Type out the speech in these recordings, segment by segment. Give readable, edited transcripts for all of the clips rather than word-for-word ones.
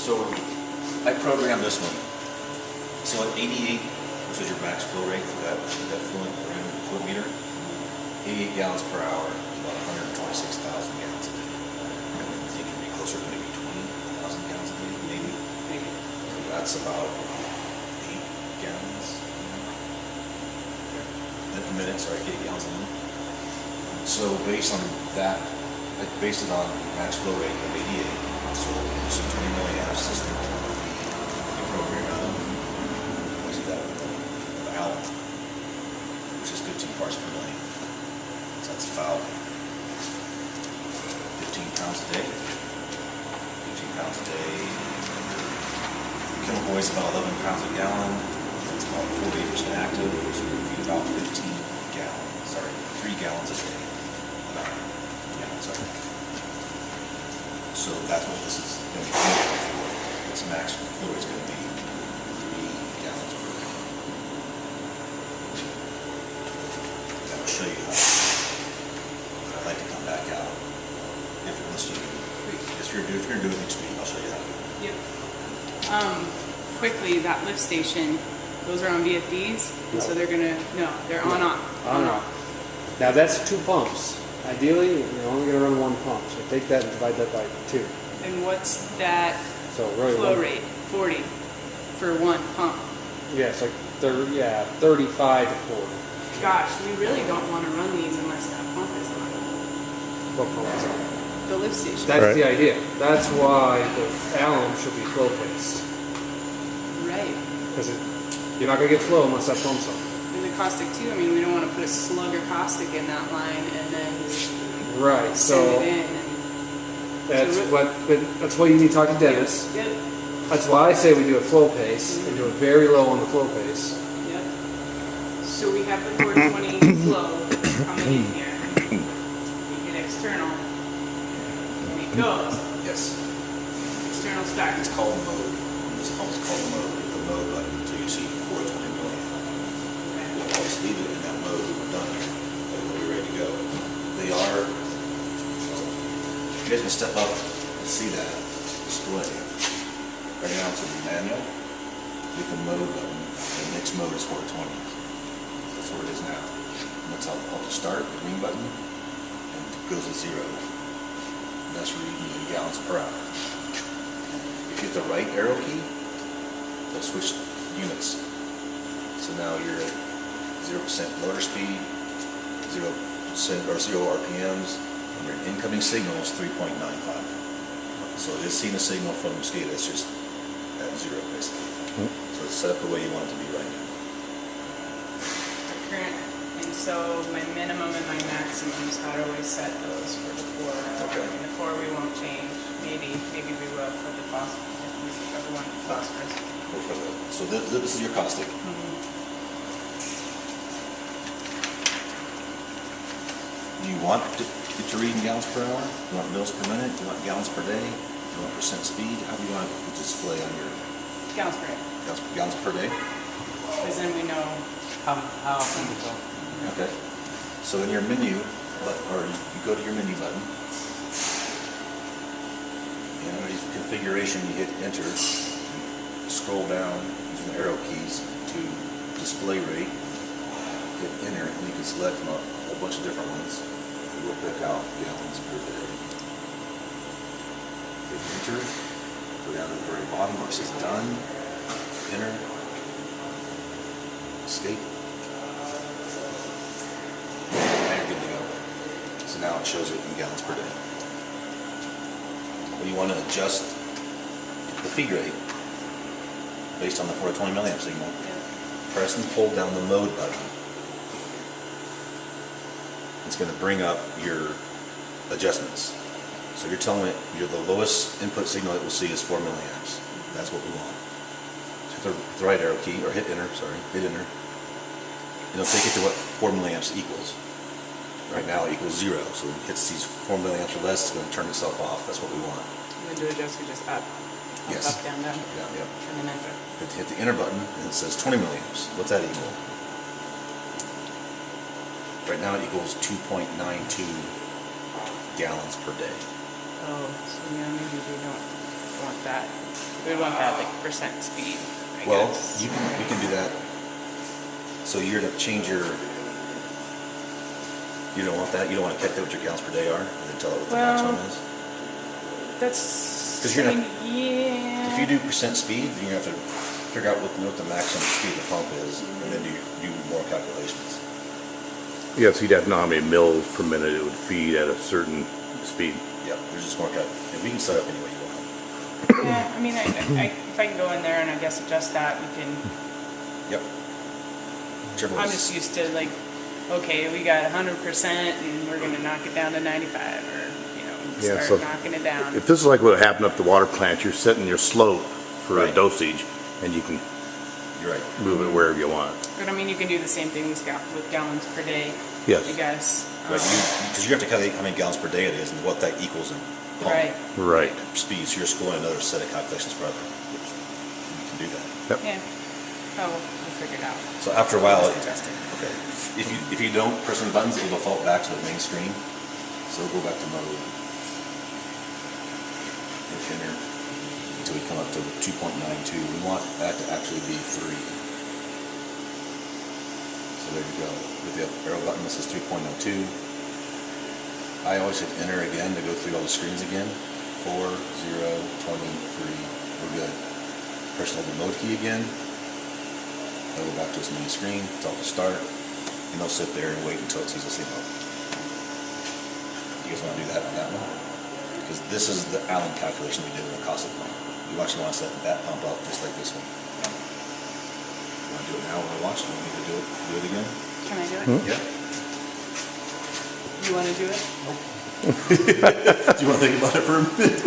So I programmed this one. So at 88, which is your max flow rate for that fluid meter, 88 gallons per hour is about 126,000 gallons a day. I think it'd be closer to maybe 20,000 gallons a day, maybe. So that's about 8 gallons a minute, sorry, 8 gallons a minute. So based on that, I based it on max flow rate of 88. So it's a 20 milliamp system. You program out of, what is that, valve, which is 15 parts per million. So that's about 15 pounds a day. 15 pounds a day. Chemical waste about 11 pounds a gallon. It's about 48% active, so it would be about 15 gallons, sorry, 3 gallons a day. So that's what this is going to be for. Its max flow is going to be 3 gallons per day. That will show you how. I'd like to come back out if you're doing extreme, I'll show you how to do it. Yep. Quickly, that lift station, those are on VFDs, and so they're gonna they're on off. On off. Now that's 2 pumps. Ideally, you're only going to run 1 pump, so take that and divide that by 2. And what's that flow rate? 40 for 1 pump. Yeah, it's like 35 to 40. Gosh, we really don't want to run these unless that pump is on. What pump is on? The lift station. That's the idea. That's why the alum should be flow paced. Right. Because you're not going to get flow unless that pump's on. And the caustic too. I mean, we don't want to put a slug of caustic in that line and then right. send it in. That's why you need to talk to Dennis. Yep. That's why I say we do a flow pace and do it very low on the flow pace. Yep. So we have the 420 flow coming in here. We hit external. And it goes. Yes. External start. It's called mode. This pump's called mode. Hit the mode button until you see 420 million. We'll always leave it in that mode when we're done here. We'll be ready to go. They are. You guys can step up and see that display. Right now it's in the manual. Hit the mode button. The next mode is 420. That's where it is now. And that's how to start, the green button, and it goes to 0. And that's reading in gallons per hour. If you hit the right arrow key, they'll switch units. So now you're at 0% motor speed, 0% or 0 RPMs, and your incoming signal is 3.95. So it is seeing a signal from SCADA, it's just at 0 basically. So it's set up the way you want it to be right now. Current. And so my minimum and my maximums, how do I set those for the 4? Okay. I mean, the 4 we won't change. Maybe we will for the phosphorus. If we ever want phosphorus. So this is your caustic. You want to read in gallons per hour? You want mils per minute? You want gallons per day? You want percent speed? How do you want it to display on your Gallons per day. gallons per day? Because then we know How often we go? Okay. So in your menu, or you go to your menu button, and underneath configuration, you hit enter, scroll down using the arrow keys to display rate, hit enter, and you can select from a whole bunch of different ones. We'll pick out gallons per day. Hit enter, go down to the very bottom where it says done, enter, escape. Now you're good to go. So now it shows it in gallons per day. When you want to adjust the feed rate based on the 420 milliamp signal, press and hold down the mode button. It's going to bring up your adjustments. So you're telling it the lowest input signal it will see is 4 milliamps. That's what we want. So hit the right arrow key, or hit enter, hit enter. And it'll take it to what 4 milliamps equals. Right now it equals 0, so when it hits these 4 milliamps or less, it's going to turn itself off. That's what we want. and then do adjust, we just up. Yes. Up, down, down. Yeah, yeah. And then enter. Hit the enter button, and it says 20 milliamps. What's that equal? Right now it equals 2.92 gallons per day. Oh, so yeah, maybe we don't want that. We want that like percent speed, I Well, guess. you can do that. So you're to change your, you don't want that, you don't want to calculate what your gallons per day are, and then tell it what the Well, maximum is? That's. 'Cause you're I not- mean, yeah. If you do percent speed, then you have to figure out what the maximum speed of the pump is, and then do more calculations. Yes, you'd have to know how many mils per minute it would feed at a certain speed. Yep, there's just more and we can set up any way you want. Yeah, I mean, if I can go in there and I guess adjust that, we can. Yep. Whichever I'm one's- just used to like, okay, we got 100% and we're gonna knock it down to 95, or Yeah, start so knocking it down. If this is like what happened up the water plant, you're setting your slope for a Right. dosage, and you can You're right. move it wherever you want. But I mean, you can do the same thing with gallons per day. Yes. I guess. But because you have to calculate how many gallons per day it is and what that equals in pump Right. Right. speed, so you're scoring another set of calculations for other. You can do that. Yeah. Oh, we'll figure it out. So after a while, Just adjust it. okay. If you don't press any buttons, it'll default back to the main screen. So we'll go back to mode. Hit enter until we come up to 2.92. We want that to actually be 3. So there you go. With the arrow button, this is 3.02. I always hit enter again to go through all the screens again. 4, 0, 23. We're good. Press hold the mode key again. It'll go back to its main screen. Tell it to start. And they'll sit there and wait until it sees the signal. You guys want to do that on that one? Because this is the Allen calculation we did in the Casa pump. You actually want to set that pump up just like this one. You want to do it now while I watch? Do you want me to do it again? Can I do it? Yeah. You want to do it? Do you want to think about it for a minute?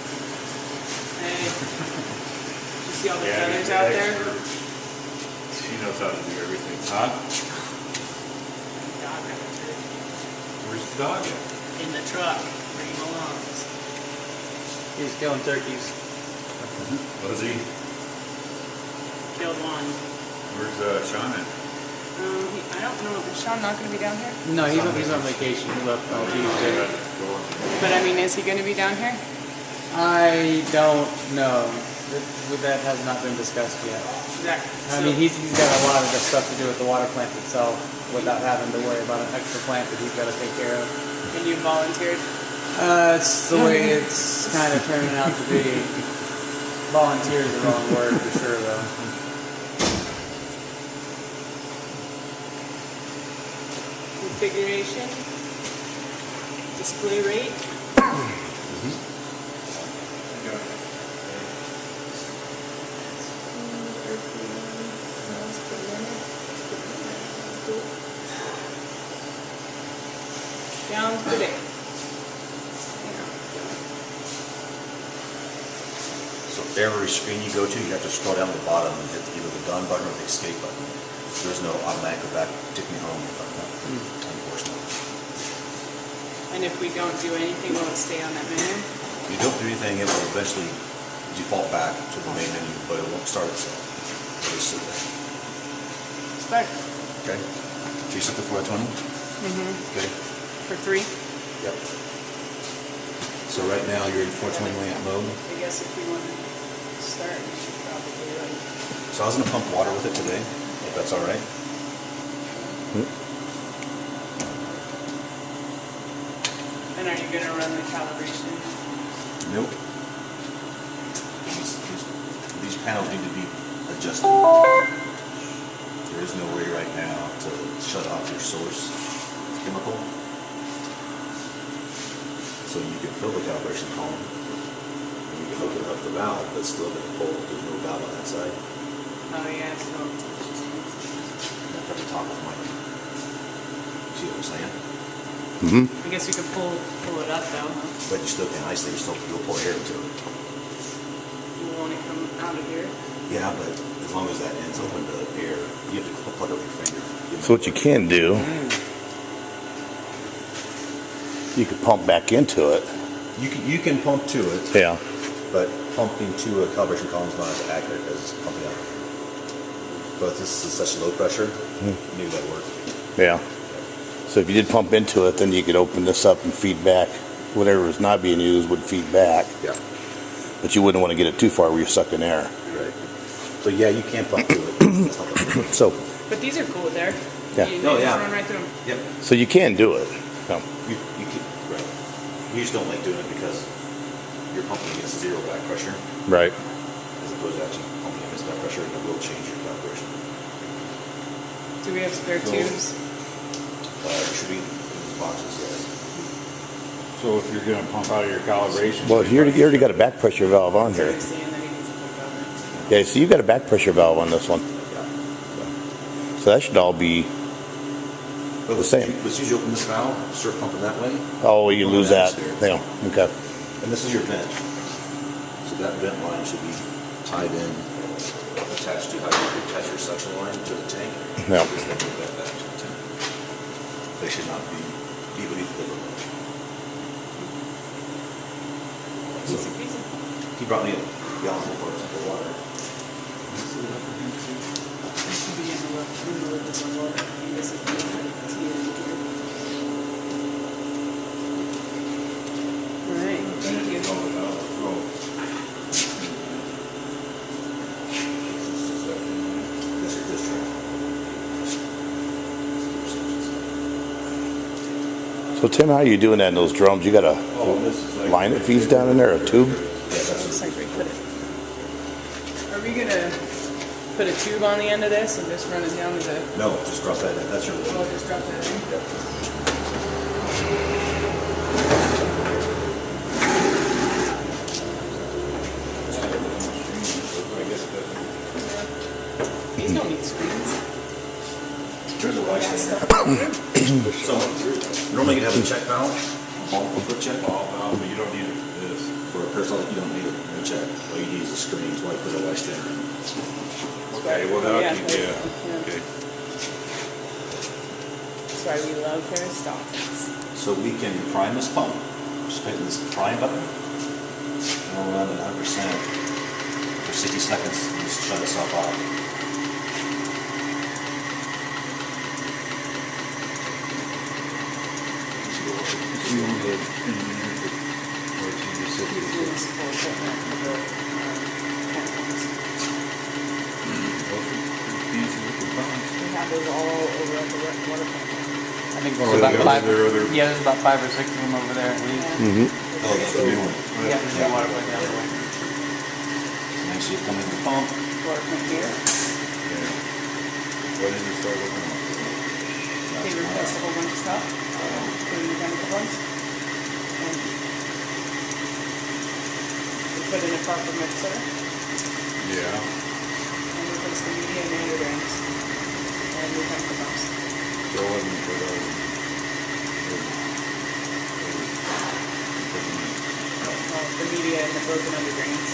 Hey. You see all the feathers out there? She knows how to do everything. Huh? Dog record. Where's the dog at? In the truck where he belongs. He's killing turkeys. Was he? Killed one. Where's Sean at? I don't know. Is Sean not going to be down here? No, he's on vacation. He left on Tuesday. But I mean, is he going to be down here? I don't know. That has not been discussed yet. Zach. I mean, he's got a lot of the stuff to do with the water plant itself without having to worry about an extra plant that he's got to take care of. And you volunteered? It's the way it's kind of turning out to be. Volunteer is the wrong word for sure, though. Configuration. Display rate. Gallons per day. So every screen you go to, you have to scroll down to the bottom and hit either the done button or the escape button. There's no automatic go back, take me home button, unfortunately. And if we don't do anything, will it stay on that menu? If you don't do anything, it will eventually default back to the main menu, but it won't start itself. It'll just sit there. Start. Okay? So you set the 420? Okay? For 3. Yep. So right now you're in 420 milliamp mode. I guess if we want to start, we should probably like. So I was gonna pump water with it today, if that's all right. And are you gonna run the calibration? Nope. These panels need to be adjusted. There is no way right now to shut off your source chemical. So you can fill the calibration column, and you can hook it up the valve, but still gonna pull, there's no valve on that side. Oh yeah, so. That's at the top of mine. See what I'm saying? I guess you could pull it up though, huh? But you still can isolate, you'll pull air into it. You want it come out of here? Yeah, but as long as that end's open to air, you have to plug up your finger. So what you can do, you could pump back into it. You can pump to it, Yeah. but pumping to a calibration column is not as accurate as pumping out. But this is such low pressure, maybe that'd work. Yeah. So if you did pump into it, then you could open this up and feed back. Whatever is not being used would feed back. Yeah. But you wouldn't want to get it too far where you're sucking air. Right. So yeah, you can pump through it. That's not gonna work. So, But these are cool there. Yeah. You, Oh, they yeah. just run right through them. Yep. so you can do it. No. You can, right. We just don't like doing it because you're pumping against zero back pressure Right. as opposed to actually pumping against back pressure, and it will change your calibration. Do we have spare tubes? There should be in these boxes, yes. So if you're gonna pump out of your calibration. Well, you already got a back pressure valve on here. I'm seeing that he needs to put Yeah, so you got a back pressure valve on this one. So that should all be, But The same. As soon as you open this valve, start pumping that way, oh, you lose that. Yeah, okay. and this is your vent. So that vent line should be tied in, attached to how you attach your suction line to the tank. Yeah. Just then you vent that to the tank. They should not be beneath the remote. Easy peasy. He brought me a gallon of water. This should be in the lid of the water. And this is the tea in here. All right, thank you. This is discharge. So Tim, how are you doing that in those drums? You got a line that feeds down in there, a tube? Just like we put it. Are we gonna put a tube on the end of this and just run it down to the, No, just drop that in. That's your oh, lead. just drop that in? These don't need screens. There's a light stand. So, normally you'd have a check valve, a foot check. But you don't need it for this. For a personal, you don't need a check. All you need is a screen. That's why you put a light stand in. Okay, well, that'll Yeah, keep, yeah, yeah. okay. That's why we love peristaltics. So we can prime this pump. Just hit this prime button. And we'll run at 100% for 60 seconds and just shut itself off. You want the engineer to, or you just sit with it? Municipal equipment for the chemicals. Fees with the pumps. We have those all over at the water plant. I think Oh, there's about yeah, five. there are other- Yeah, there's about 5 or 6 of them over there at least. Oh, that's the new one. Yeah, there's no water plant down the way. Next you come in the pump. Water plant here. Yeah. When did you start looking at it? They replaced a whole bunch of stuff, including the chemical ones. And we put in a proper mixer Yeah. and replaced the media and the underdrains and new chemical pumps. So it wasn't for the. The media and the broken underdrains.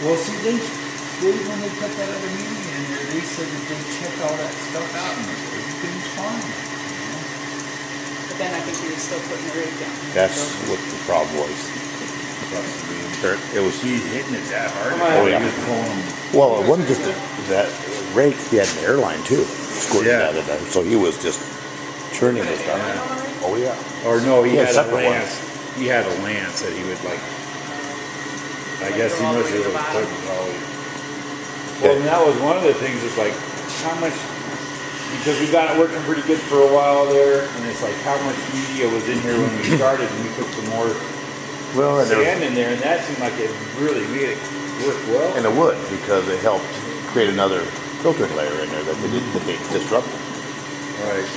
Well, see, when they put that other meeting in there, they said that they checked all that stuff out and everything's fine. But then I think we were still putting the rig down. That's what the problem was. It was, He's hitting it that hard. Oh, yeah. He was pulling them. well, it wasn't just that rake, he had an airline too, squirting Yeah. out of there. So he was just churning it down. Oh, yeah. Or no, he Yeah, had a separate lance. He had a lance that he would like. I guess he All the must way to have the put bottom. all. Well, and that was one of the things. Is like how much, because we got it working pretty good for a while there, and it's like how much media was in here when we started, and we put some more Well, and, sand in there, and that seemed like it really made it work well. and it would, because it helped create another filtering layer in there that they disrupted. Right.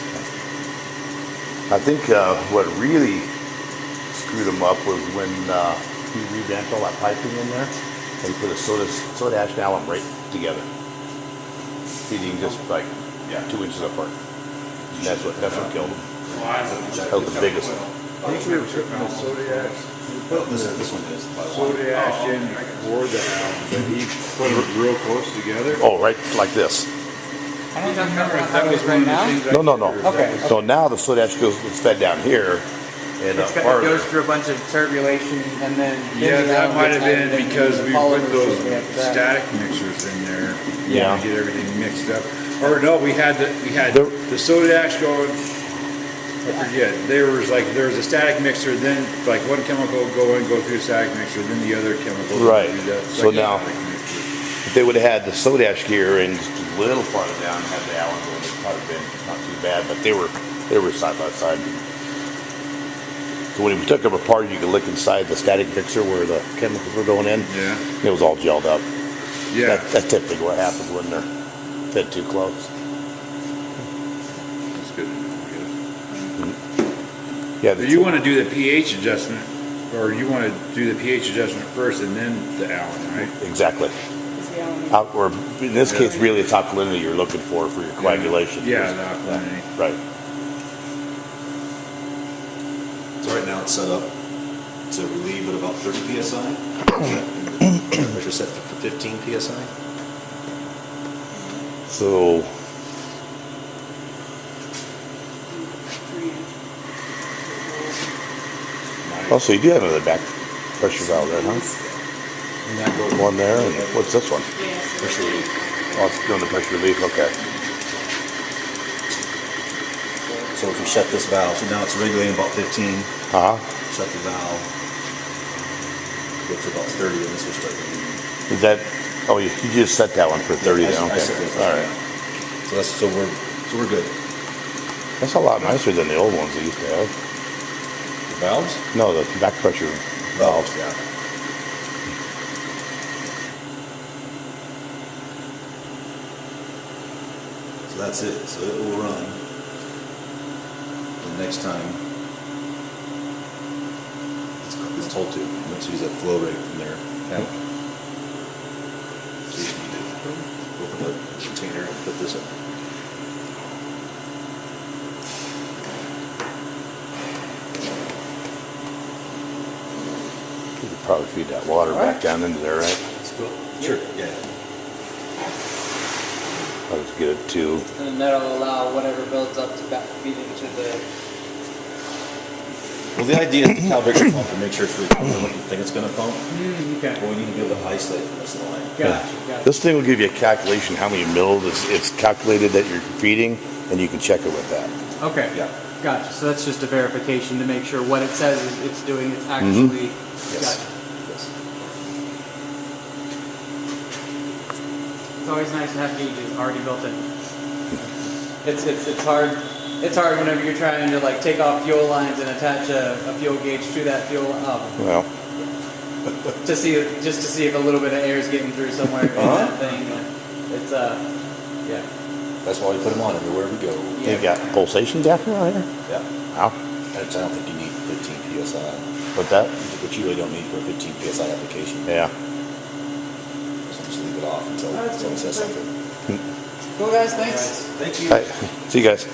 I think what really screwed him up was when he revamped all that piping in there and he put a soda ash and alum right together, feeding just like 2 inches apart. And that's what killed him. That was the biggest one. I think we were putting the soda ash. Well, this one is by Soda ash in before the album, but he put it real close together. Oh, right like this. I don't remember if that was right now. No. Okay. So now the soda ash goes, it's fed down here, And It farther. goes through a bunch of turbulation and then. Yeah, that might have been because we put those static. static mixers in there. Yeah. To get everything mixed up. Or no, we had the soda ash going. I forget. There was a static mixer, then like one chemical would go through the static mixer, then the other chemical. would Right. do that. So Like a now- static mixer. If they would have had the soda ash gear and just a little farther down, had the Allen going, it'd probably been not too bad. But they were side by side. So when we took them apart, you could look inside the static mixer where the chemicals were going in. Yeah. It was all gelled up. Yeah. That's typically what happens when they're fed too close. That's good. Yeah. So you want to do the pH adjustment, or you want to do the pH adjustment first and then the Allen, right? Exactly. Is the Allen- Or in this case, really, it's alkalinity you're looking for your coagulation. Yeah, the alkalinity. Right. So right now it's set up to relieve at about 30 psi. Pressure set for 15 psi. So also, you do have another back pressure valve there, huh? And that goes One there, and what's this one? Yes. pressure relief. Oh, it's doing the pressure relief. Okay. So if we shut this valve, so now it's regulating about 15. Uh huh. Shut the valve. Go to about 30, and this will start relieving. Is that? Oh, you just set that one for 30 I then. Okay. set it for All 30. right. So we're good. That's a lot nicer than the old ones they used to have. The valves? No, the back pressure valves. Yeah. So that's it. So it will run. The next time it's told to. Let's use that flow rate from there. Yeah. So you need to open the container and put this in. You could probably feed that water back down into there, right? Sure. Yeah. I'll just get it too. And then that'll allow whatever builds up to back feed into the. Well, the idea is to calibrate the pump to make sure it's really pumping what you think it's going to pump. Okay. But we need to be able to isolate from this line. Gotcha. This thing will give you a calculation how many mils it's calculated that you're feeding, and you can check it with that. Okay. Yeah. Gotcha. So that's just a verification to make sure what it says it's doing. It's actually. Yes. Gotcha. Yes. It's always nice to have gauges already built in. It's hard. It's hard whenever you're trying to like take off fuel lines and attach a fuel gauge to that fuel Well, to see if a little bit of air is getting through somewhere in that thing. It's yeah. That's why we put them on everywhere we go. you got pulsation depth around here? Yeah. Wow. I don't think you need 15 psi, What's that? which you really don't need for a 15 psi application. Yeah. So just leave it off until Oh, that's someone says good. something. Cool guys, thanks. Thank you. All right. See you guys.